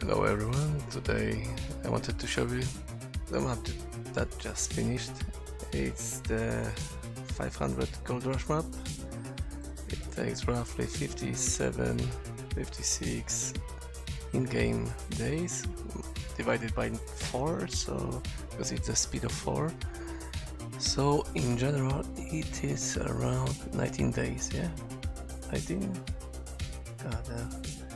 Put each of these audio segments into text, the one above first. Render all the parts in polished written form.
Hello everyone, today I wanted to show you the map that just finished. It's the 500 Gold Rush map. It takes roughly 56 in-game days divided by 4, so because it's a speed of 4. So in general it is around 19 days, yeah? 19? God,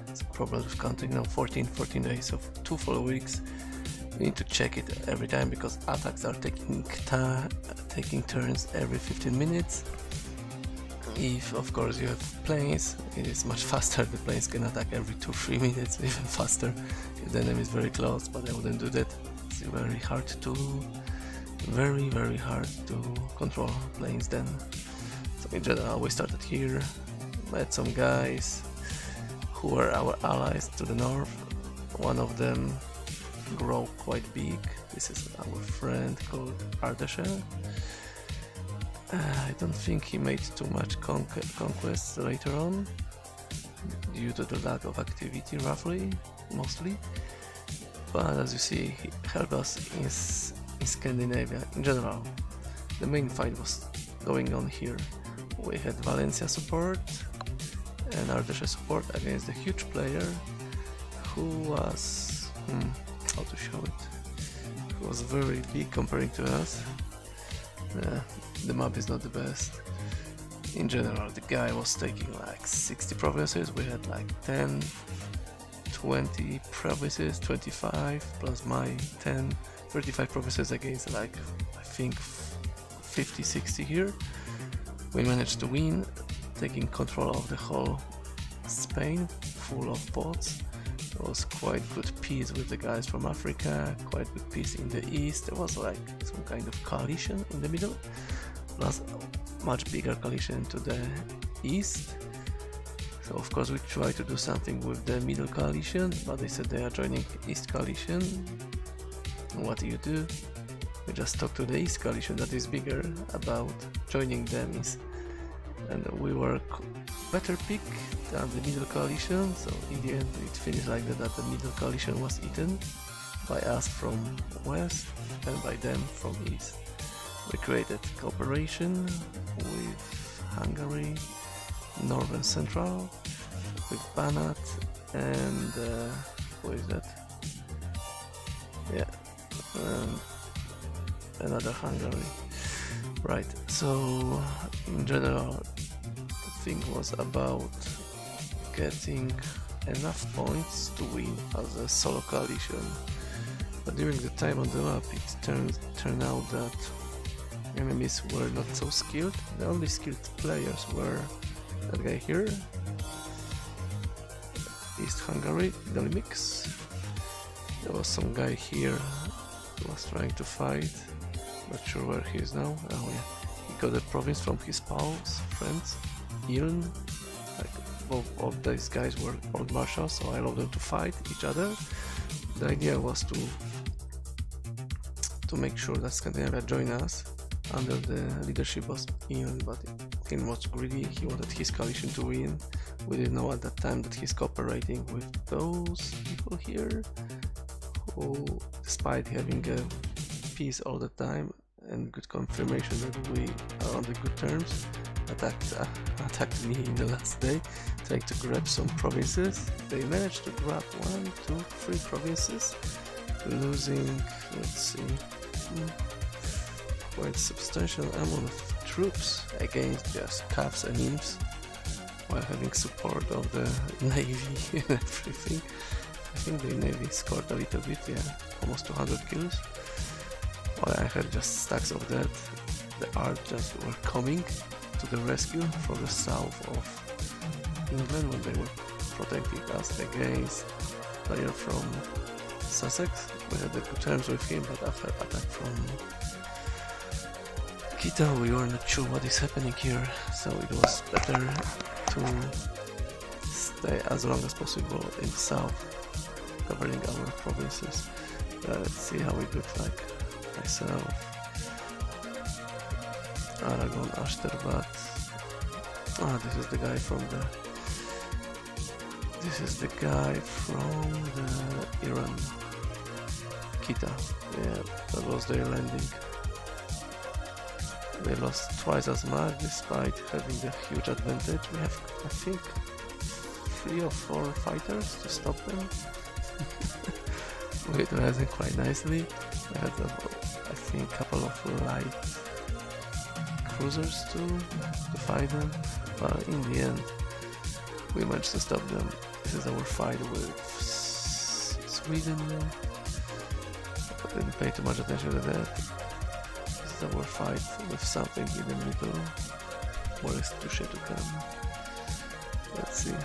it's probably counting now 14 days, so 2 full weeks. You need to check it every time because attacks are taking turns every 15 minutes. If of course you have planes, it is much faster. The planes can attack every 2-3 minutes, even faster if the enemy is very close, but I wouldn't do that. It's very hard to control planes then. So in general we started here, met some guys who were our allies to the north. One of them grew quite big. This is our friend called Ardesha. I don't think he made too much conquests later on due to the lack of activity, roughly, mostly. But as you see, he helped us in Scandinavia. In general, the main fight was going on here. We had Valencia support and Ardesha support against the huge player who was, how to show it, who was very big comparing to us. The map is not the best. In general, the guy was taking like 60 provinces, we had like 10, 20 provinces, 25 plus my 10, 35 provinces against like I think 50, 60 here. We managed to win, taking control of the whole Spain, full of bots. There was quite good peace with the guys from Africa, quite good peace in the east. There was like some kind of coalition in the middle, plus much bigger coalition to the east. So of course we tried to do something with the middle coalition, but they said they are joining East coalition. And what do? We just talk to the East coalition that is bigger about joining them, and we were better pick than the middle coalition. So in the end it finished like that the middle coalition was eaten by us from west and by them from east. We created cooperation with Hungary, North and Central, with Banat and what is that? Yeah, another Hungary. Right, so in general the thing was about getting enough points to win as a solo coalition. But during the time on the map it turned out that enemies were not so skilled. The only skilled players were that guy here, East Hungary, Delimix. There was some guy here who was trying to fight, not sure where he is now. Oh yeah, he got a province from his pals, friends, Iln. Like both of these guys were old marshals, so I allowed them to fight each other. The idea was to make sure that Scandinavia joined us under the leadership of Iln, but Iln was greedy. He wanted his coalition to win. We didn't know at that time that he's cooperating with those people here, who, despite having a peace all the time and good confirmation that we are on the good terms, attacked me in the last day, trying to grab some provinces. They managed to grab 1, 2, 3 provinces, losing, let's see, quite substantial amount of troops against just calves and imps, while having support of the navy and everything. I think the navy scored a little bit, yeah, almost 200 kills. While I had just stacks of that, the art just were coming to the rescue from the south of England when they were protecting us against player from Sussex. We had the good terms with him, but after attack from Kita we were not sure what is happening here, so it was better to stay as long as possible in the south, covering our provinces. Let's see how we look like. Myself, Aragon, Ashterbat. This is the guy from the Iran, Kita. Yeah, that was their landing. They lost twice as much despite having a huge advantage. We have, I think, 3 or 4 fighters to stop them. We utilized it quite nicely. We had, I think, a couple of light cruisers too to fight them, but in the end we managed to stop them. This is our fight with Sweden. I didn't pay too much attention to that. This is our fight with something in the middle. More is touche to come. Let's see.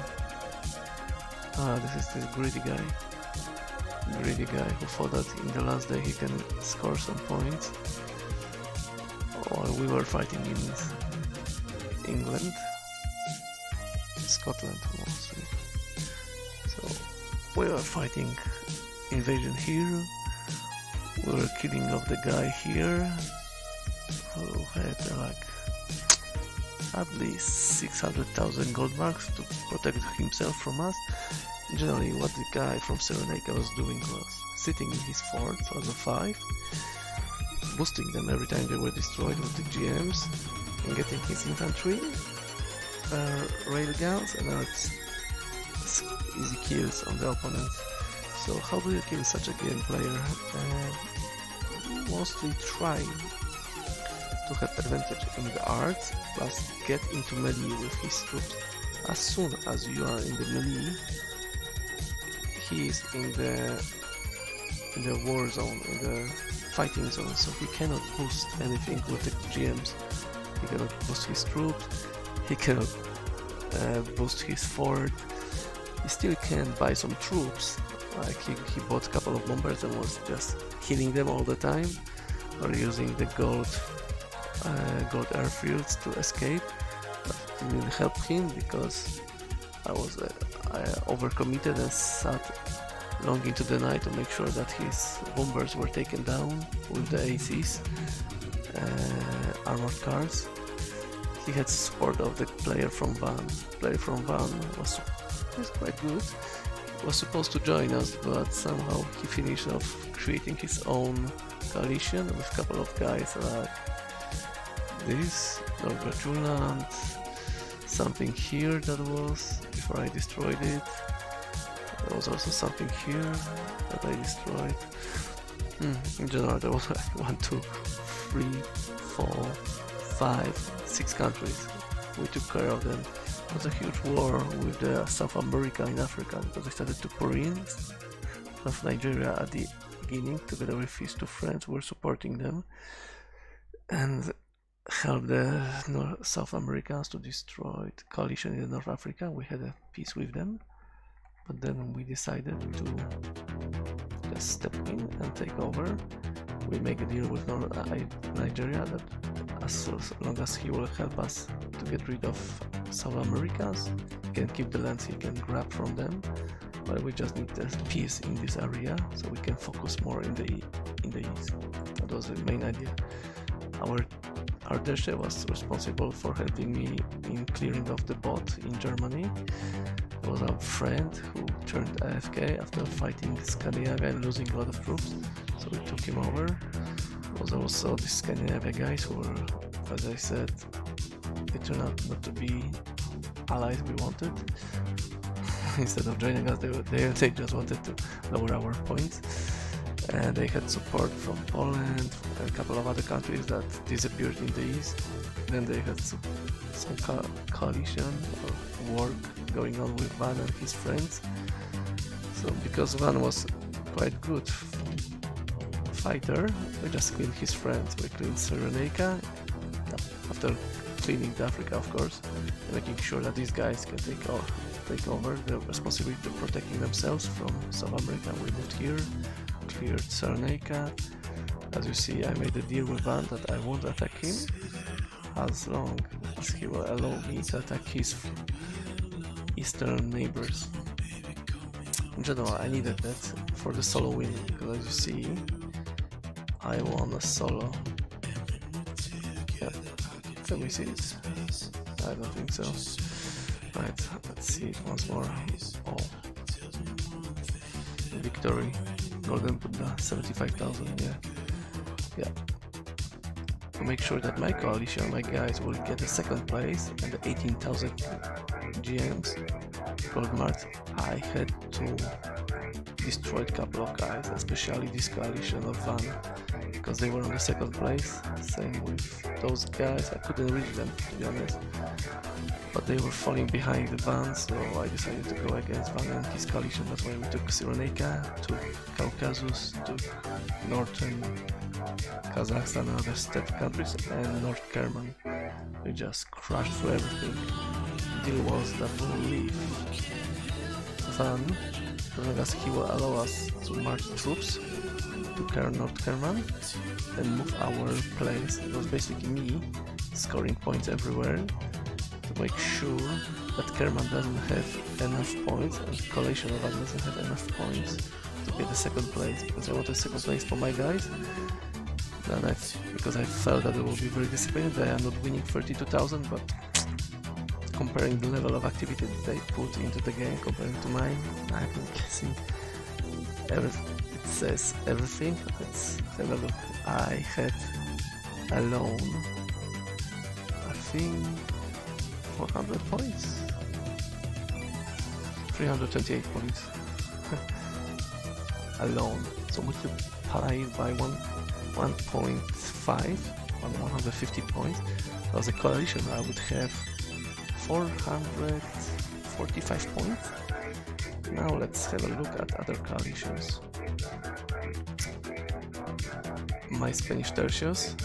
Ah, this is this greedy guy. Greedy guy who thought that in the last day he can score some points. While we were fighting in England, Scotland mostly. So we were fighting invasion here. We were killing off the guy here who had like at least 600,000 gold marks to protect himself from us. Generally, what the guy from Cyrenaica was doing was sitting in his fort on the 5, boosting them every time they were destroyed with the GMs, and getting his infantry, railguns, and easy kills on the opponents. So how do you kill such a game player? Mostly try to have advantage in the arts, plus get into melee with his troops. As soon as you are in the melee, he is in the war zone, in the fighting zone, so he cannot boost anything with the GMs. He cannot boost his troops, he cannot boost his fort. He still can buy some troops, like he bought a couple of bombers and was just killing them all the time, or using the gold airfields to escape. But it didn't help him because I was overcommitted and sat long into the night to make sure that his bombers were taken down with the ACs, armored cars. He had support of the player from Van. Player from Van was quite good. He was supposed to join us, but somehow he finished off creating his own coalition with a couple of guys like this, Norbertuland, something here that was before I destroyed it. There was also something here that I destroyed. In general, there was like 1, 2, 3, 4, 5, 6 countries. We took care of them. It was a huge war with South America and Africa because they started to pour in. South Nigeria at the beginning, together with his 2 friends, were supporting them and helped the South Americans to destroy the coalition in North Africa. We had a peace with them, but then we decided to just step in and take over. We make a deal with Nigeria that as long as he will help us to get rid of South Americans, he can keep the lands he can grab from them, but we just need the peace in this area so we can focus more in the east. That was the main idea. Our Ardeshe was responsible for helping me in clearing off the bot in Germany. It was our friend who turned AFK after fighting Scandinavia and losing a lot of troops, so we took him over. There was also the Scandinavia guys who were, as I said, they turned out not to be allies we wanted. Instead of joining us, they just wanted to lower our points. And they had support from Poland and a couple of other countries that disappeared in the east. Then they had some coalition or work going on with Van and his friends. So because Van was quite good fighter, we just cleaned his friends. We cleaned Cyrenaica after cleaning the Africa, of course, and making sure that these guys can take over the responsibility of protecting themselves from South America. We moved here, cleared Cyrenaica. As you see, I made a deal with Van that I won't attack him as long as he will allow me to attack his eastern neighbors. In general, I needed that for the solo win, because as you see, I won a solo. Yeah. Can we see it? I don't think so. Right, let's see it once more. Oh. victory. Golden Buddha, 75,000, yeah. To make sure that my coalition, my guys, will get the second place and the 18,000 GMs, gold marks, I had to destroy a couple of guys, especially this coalition of Van, because they were on the second place. Same with those guys, I couldn't reach them, to be honest. But they were falling behind the Van, so I decided to go against Van and his coalition. That's why we took Cyrenaica, took Caucasus, took Northern Kazakhstan and other steppe countries, and North Kerman. We just crashed through everything. The deal was that we'll leave Van, as long as he will allow us to march troops to North Kerman and move our place. It was basically me scoring points everywhere to make sure that Kerman doesn't have enough points and coalition of us doesn't have enough points to get the second place, because I wanted second place for my guys. Then because I felt that it will be very disappointed that I am not winning 32,000, but comparing the level of activity that they put into the game comparing to mine, I've been guessing it says everything. Let's have a look. I had alone, I think, 400 points, 328 points alone. So multiply it by 1.5 on 150 points. So as a coalition I would have 445 points. Now let's have a look at other coalitions. My Spanish tertios,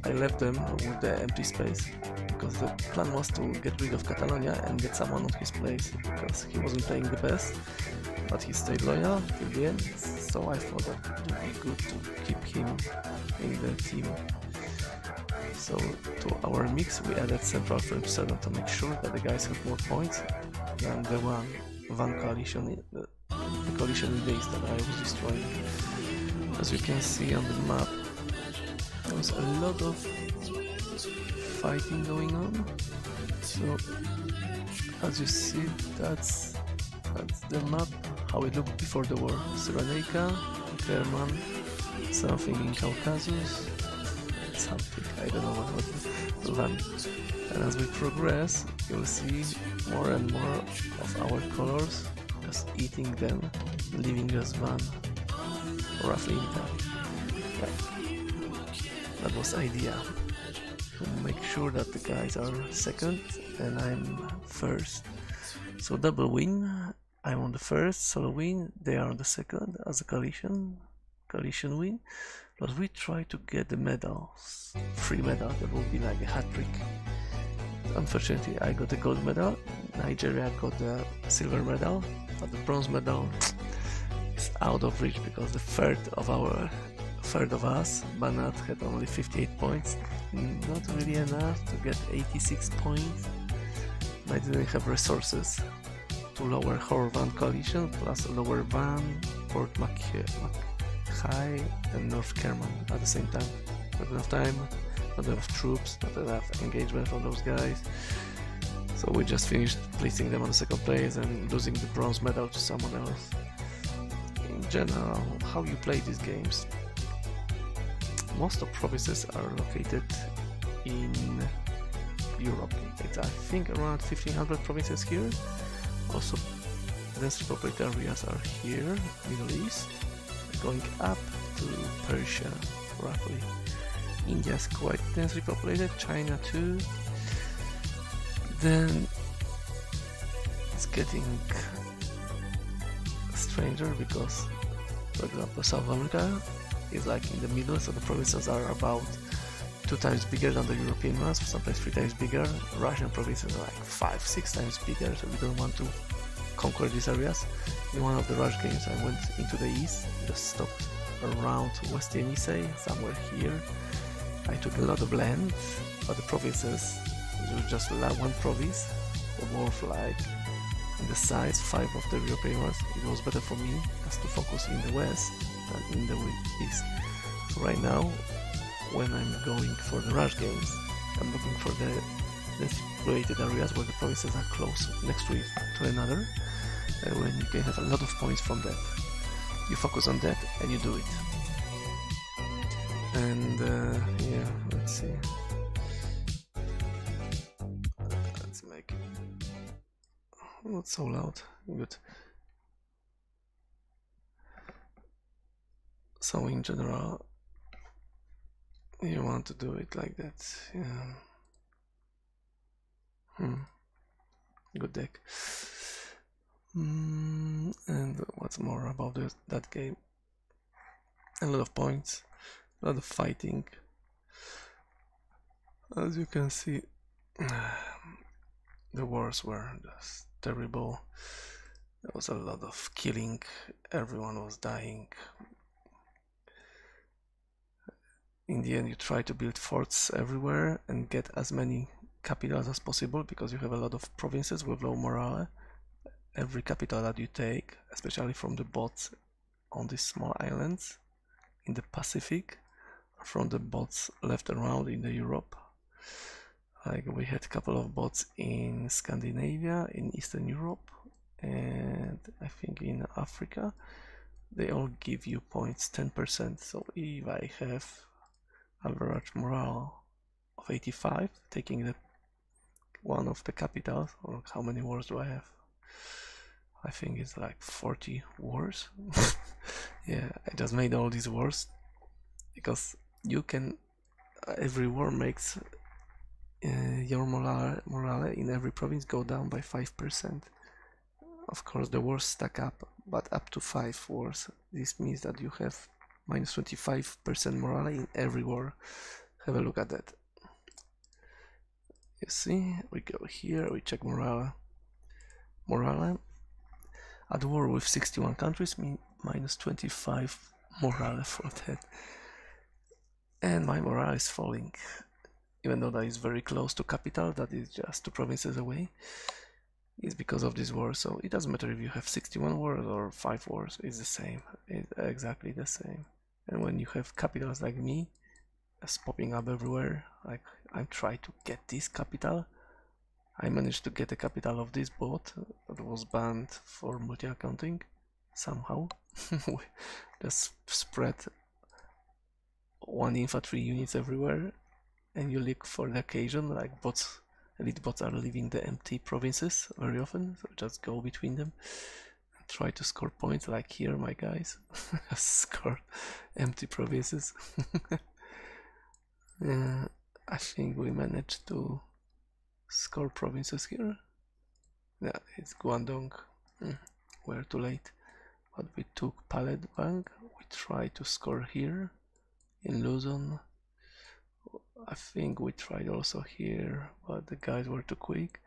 I left them with the empty space because the plan was to get rid of Catalonia and get someone on his place, because he wasn't playing the best, but he stayed loyal till the end, so I thought that it would be good to keep him in the team. So to our mix we added Central French 7 to make sure that the guys have more points than the Van coalition, the coalition in days that I was destroying. As you can see on the map, there was a lot of fighting going on. So as you see, that's the map, how it looked before the war. Cyrenaica, Kerman, something in Caucasus, something, I don't know what Van. And as we progress, you'll see more and more of our colors just eating them, leaving us Van, roughly intact. Yeah. That was the idea, to make sure that the guys are second and I'm first. So double win, I'm on the first, solo win, they are on the second as a coalition win. Plus we try to get the medals, 3 medals, that will be like a hat-trick. Unfortunately I got the gold medal, Nigeria got the silver medal, but the bronze medal is out of reach because the third of us, Banat, had only 58 points, not really enough to get 86 points. I didn't have resources to lower Horvan coalition, plus lower Van, Port Mackay and North Kerman at the same time. Not enough time, not enough troops, not enough engagement from those guys. So we just finished placing them on the second place and losing the bronze medal to someone else. In general, how you play these games? Most of provinces are located in Europe. It's I think around 1500 provinces here. Also, densely populated areas are here, Middle East, going up to Persia, roughly. India is quite densely populated, China too. Then it's getting stranger because, for example, South America is like in the middle, so the provinces are about 2 times bigger than the European ones, sometimes 3 times bigger. Russian provinces are like 5-6 times bigger, so we don't want to conquer these areas. In one of the rush games I went into the east, just stopped around West Yenisei, somewhere here. I took a lot of land, but the provinces, it was just one province, worth like in the size 5 of the European ones. It was better for me just to focus in the west than in the east. So right now, when I'm going for the rush games, I'm looking for the populated areas where the provinces are close next to another. and when you can have a lot of points from that. You focus on that and you do it. And yeah, let's see. Let's make it not so loud. Good. So in general, you want to do it like that. Yeah. Good deck. And what's more about that game? A lot of points, a lot of fighting. As you can see, the wars were just terrible. There was a lot of killing, everyone was dying. In the end, you try to build forts everywhere and get as many capitals as possible, because you have a lot of provinces with low morale. Every capital that you take, especially from the bots on these small islands in the Pacific, from the bots left around in the Europe. Like we had a couple of bots in Scandinavia, in Eastern Europe, and I think in Africa. They all give you points 10%. So if I have average morale of 85, taking the one of the capitals, or how many wars do I have? I think it's like 40 wars. Yeah, I just made all these wars because you can, every war makes your morale in every province go down by 5%. Of course the wars stack up, but up to 5 wars. This means that you have minus 25% morale in every war. Have a look at that. You see, we go here, we check morale. Morale at war with 61 countries mean minus 25 morale for that. And my morale is falling, even though that is very close to capital, that is just 2 provinces away. It's because of this war, so it doesn't matter if you have 61 wars or 5 wars, it's the same, it's exactly the same. And when you have capitals like me, it's popping up everywhere, like I'm trying to get this capital. I managed to get a capital of this bot that was banned for multi-accounting somehow. Just spread 1 infantry units everywhere, and you look for the occasion, like bots, elite bots are leaving the empty provinces very often, so just go between them and try to score points, like here my guys score empty provinces. I think we managed to score provinces here. Yeah, it's Guangdong. We're too late, but we took Palembang. We tried to score here in Luzon. I think we tried also here, but the guys were too quick.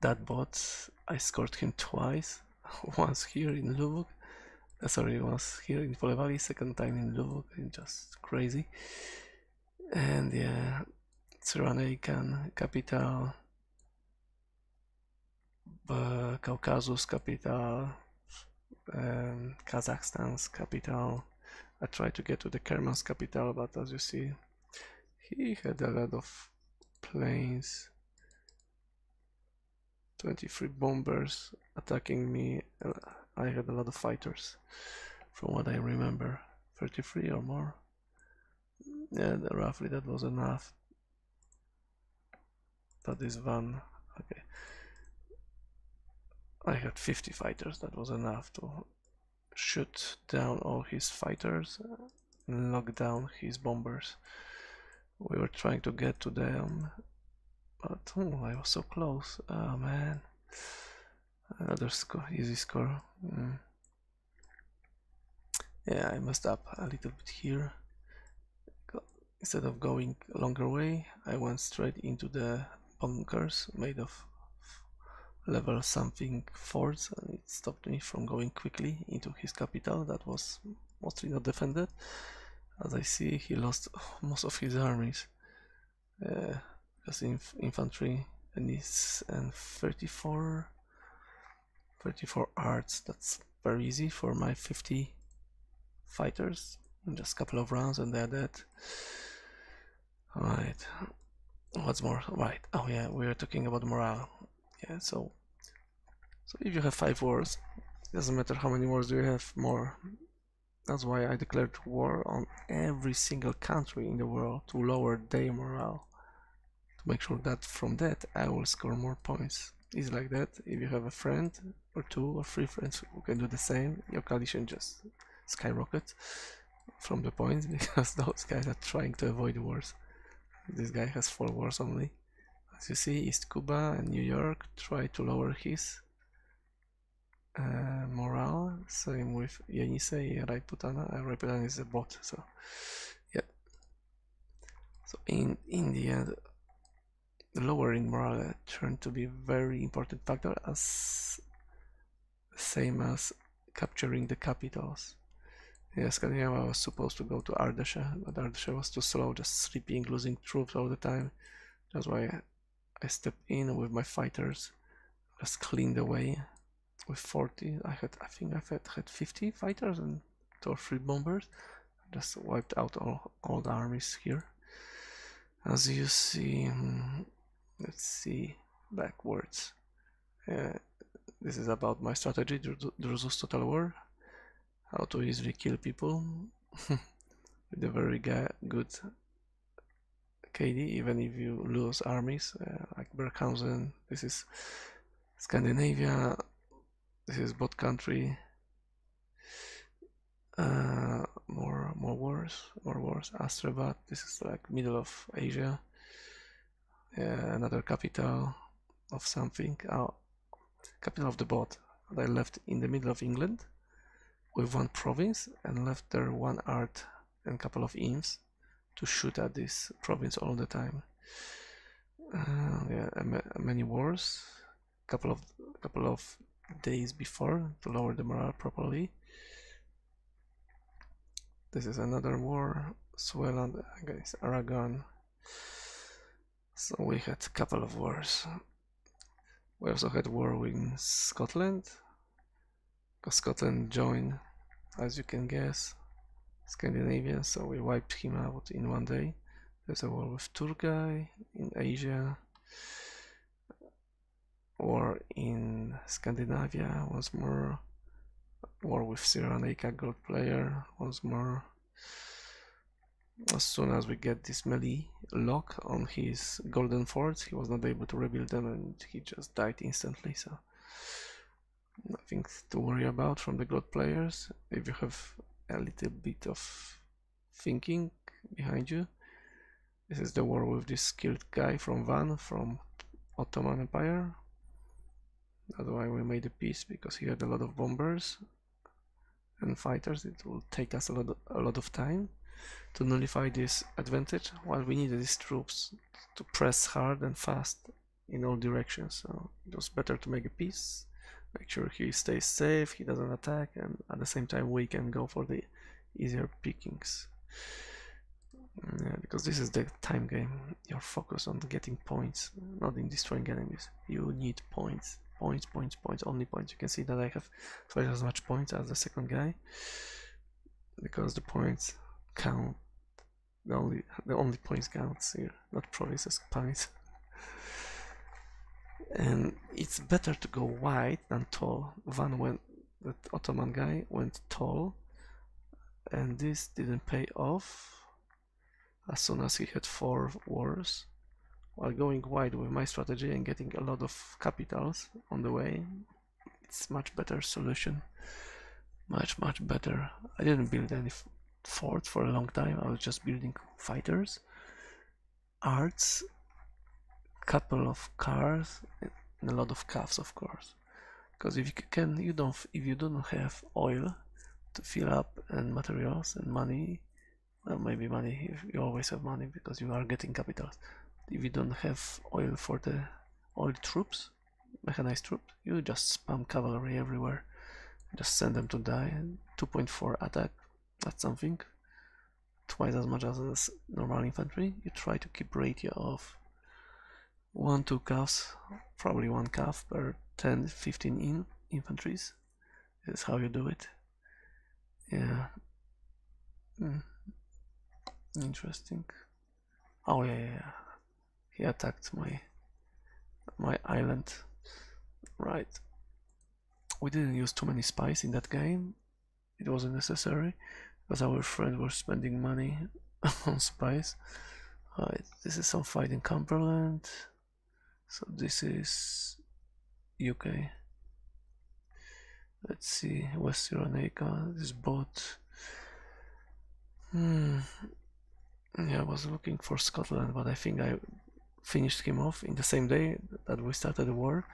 That bot, I scored him twice. Once here in Lubuk, sorry, once here in Pole Valley, second time in Lubuk, and just crazy. And yeah, Cyrenaican capital, Caucasus capital, Kazakhstan's capital. I tried to get to the Kerman's capital, but as you see, he had a lot of planes, 23 bombers attacking me. I had a lot of fighters, from what I remember, 33 or more. Yeah, roughly that was enough. That is one. Okay, I had 50 fighters. That was enough to shoot down all his fighters and lock down his bombers. We were trying to get to them, but I was so close. Oh man, another score, easy score. Yeah, I messed up a little bit here. Instead of going a longer way, I went straight into the bunkers made of level something forts, and it stopped me from going quickly into his capital that was mostly not defended. As I see, he lost most of his armies, because infantry and 34 arts. That's very easy for my 50 fighters. Just a couple of rounds and they're dead. Alright, what's more? Right, oh yeah, we were talking about morale. Yeah, so So if you have 5 wars, it doesn't matter how many wars you have more. That's why I declared war on every single country in the world to lower their morale. To make sure that from that I will score more points. It's like that. If you have a friend or 2 or 3 friends who can do the same, your coalition just skyrocket from the points because those guys are trying to avoid wars. This guy has 4 wars only. As you see, East Cuba and New York try to lower his morale. Same with Yenisei, Raiputana. Raiputana is a bot, so yeah. So in India, the lowering morale turned to be a very important factor, as same as capturing the capitals. Yeah, Scandinavia was supposed to go to Ardasha, but Ardasha was too slow, just sleeping, losing troops all the time. That's why I stepped in with my fighters, just cleaned the way. With 40, I think I had 50 fighters and 2 or 3 bombers. Just wiped out all the armies here. As you see, let's see, backwards. This is about my strategy, Drusus Total War. How to easily kill people with a very good KD, even if you lose armies, like Berkhausen. This is Scandinavia. This is bot country. More wars. Astrabat. This is like middle of Asia. Another capital of something. Capital of the bot. I left in the middle of England with 1 province and left there 1 art and couple of imps to shoot at this province all the time. Yeah, many wars. Couple of days before to lower the morale properly. This is another war, Sweland against Aragon. So we had a couple of wars. We also had war with Scotland, because Scotland joined, as you can guess, Scandinavia, so we wiped him out in 1 day. There's a war with Turkey in Asia, war in Scandinavia once more, war with Cyrenaica gold player once more. As soon as we get this melee lock on his golden forts, he was not able to rebuild them and he just died instantly, so nothing to worry about from the god players. If you have a little bit of thinking behind you, this is the war with this skilled guy from Van, from Ottoman Empire. That's why we made a peace, because he had a lot of bombers and fighters. It will take us a lot of time to nullify this advantage, while we needed these troops to press hard and fast in all directions. So it was better to make a peace, make sure he stays safe, he doesn't attack, and at the same time we can go for the easier pickings. Yeah, because this is the time game. You're focused on getting points, not in destroying enemies. You need points, only points. You can see that I have twice as much points as the second guy, because the points count. The only points counts here, not provinces, points. And it's better to go wide than tall. That Ottoman guy went tall, and this didn't pay off. As soon as he had 4 wars, while going wide with my strategy and getting a lot of capitals on the way, it's much better solution. Much better. I didn't build any fort for a long time. I was just building fighters, arts, couple of cars, and a lot of calves, of course. Because if you don't have oil to fill up, and materials and money, well, maybe money, if you always have money because you are getting capitals. If you don't have oil for the oil troops, mechanized troops, you just spam cavalry everywhere, just send them to die. 2.4 attack, that's something, twice as much as normal infantry. You try to keep ratio of 1-2 calves, probably 1 calf per 10-15 infantries. This is how you do it. Yeah. Interesting. Oh yeah. He attacked my island. Right. We didn't use too many spies in that game. It wasn't necessary because our friends were spending money on spies. Alright, this is some fight in Cumberland. So this is UK. Let's see, West Cyrenaica, this boat. Yeah, I was looking for Scotland, but I think I finished him off in the same day that we started the war,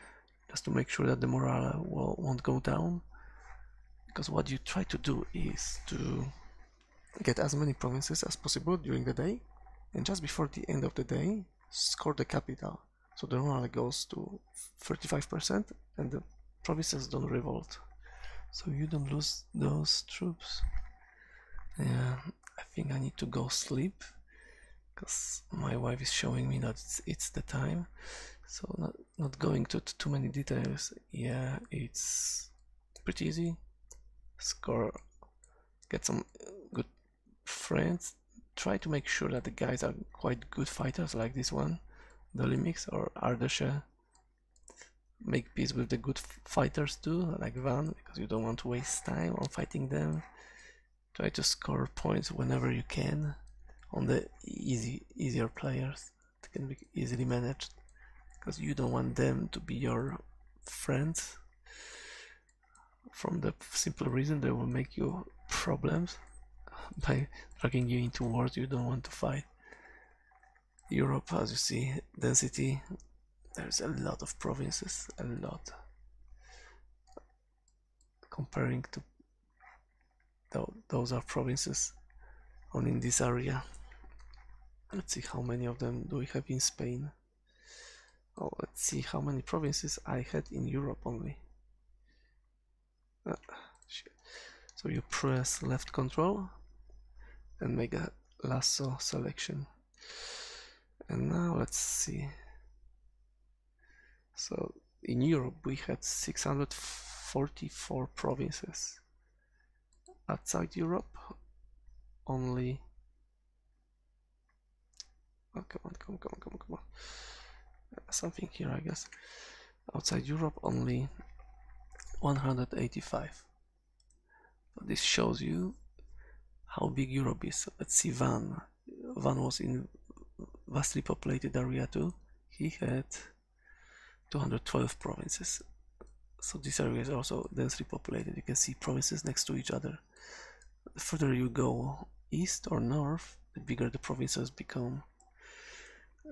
just to make sure that the morale won't go down. Because what you try to do is to get as many provinces as possible during the day, and just before the end of the day, score the capital. So the morale goes to 35% and the provinces don't revolt. So you don't lose those troops. Yeah, I think I need to go sleep because my wife is showing me that it's the time. So not going to too many details. Yeah, it's pretty easy. Score, get some good friends. Try to make sure that the guys are quite good fighters, like this one, the Limix or Ardesha. Make peace with the good fighters too, like Van, because you don't want to waste time on fighting them. Try to score points whenever you can on the easier players that can be easily managed, because you don't want them to be your friends, from the simple reason they will make you problems by dragging you into wars you don't want to fight. Europe, as you see, density, there's a lot of provinces, a lot. Comparing to those are provinces only in this area. Let's see how many of them do we have in Spain. Oh, let's see how many provinces I had in Europe only. Shit. So you press left control and make a lasso selection. And now let's see. So in Europe we had 644 provinces. Outside Europe only... Oh, come on. Something here, I guess. Outside Europe only 185. So this shows you how big Europe is. Let's see Van. Van was in vastly populated area too. He had 212 provinces. So this area is also densely populated. You can see provinces next to each other. The further you go east or north, the bigger the provinces become.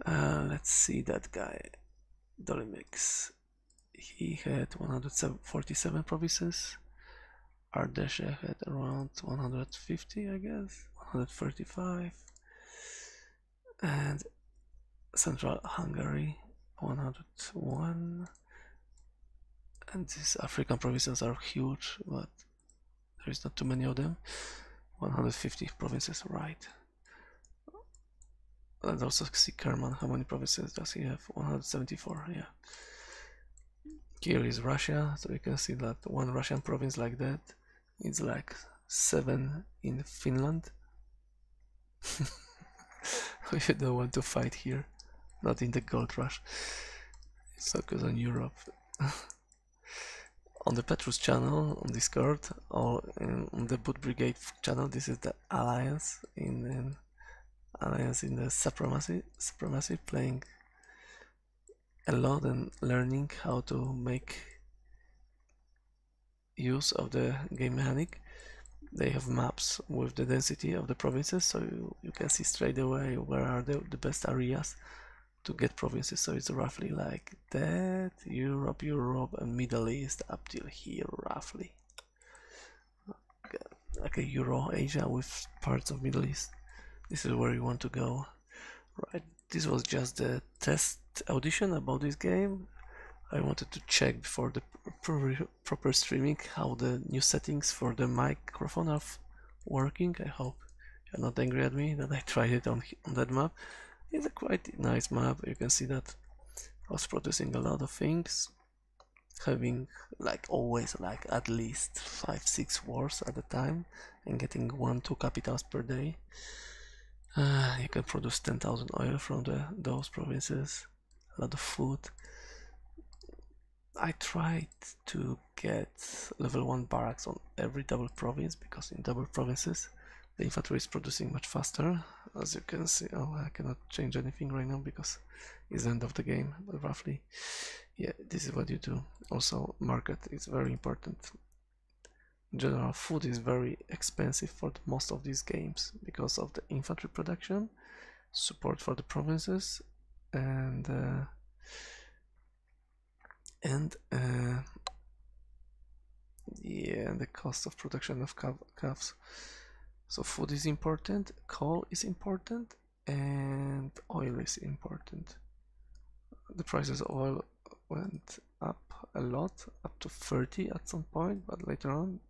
Let's see that guy, Dolimix. He had 147 provinces. Ardesha had around 150, I guess, 135. And Central Hungary 101. And these African provinces are huge, but there is not too many of them. 150 provinces, right. Let's also see Kerman. How many provinces does he have? 174, yeah. Here is Russia, so you can see that one Russian province like that is like 7 in Finland. You don't want to fight here, not in the gold rush. Focus on Europe. On the Petrus channel on Discord, or on the Boot Brigade channel, this is the Alliance in the Supremacy, playing a lot and learning how to make use of the game mechanic. They have maps with the density of the provinces, so you can see straight away where are the best areas to get provinces. So it's roughly like that, Europe, and Middle East up till here roughly. Like a Euro Asia with parts of Middle East. This is where you want to go. Right, this was just the test audition about this game. I wanted to check before the proper streaming how the new settings for the microphone are working. I hope you're not angry at me that I tried it on that map. It's a quite nice map. You can see that I was producing a lot of things, having like always like at least 5-6 wars at a time and getting 1-2 capitals per day. You can produce 10,000 oil from those provinces, a lot of food. I tried to get level 1 barracks on every double province, because in double provinces the infantry is producing much faster. As you can see, oh, I cannot change anything right now because it's the end of the game, but roughly, yeah, this is what you do. Also, market is very important. In general, food is very expensive for most of these games because of the infantry production, support for the provinces, and yeah, and the cost of production of calves. So food is important, coal is important, and oil is important. The prices of oil went up a lot, up to 30 at some point, but later on,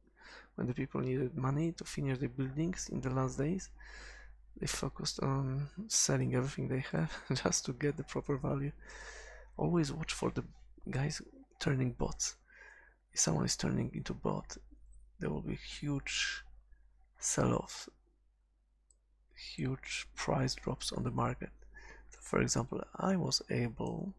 when the people needed money to finish the buildings in the last days, they focused on selling everything they have just to get the proper value. Always watch for the guys turning bots. If someone is turning into bot, there will be huge sell-offs, huge price drops on the market. So for example, I was able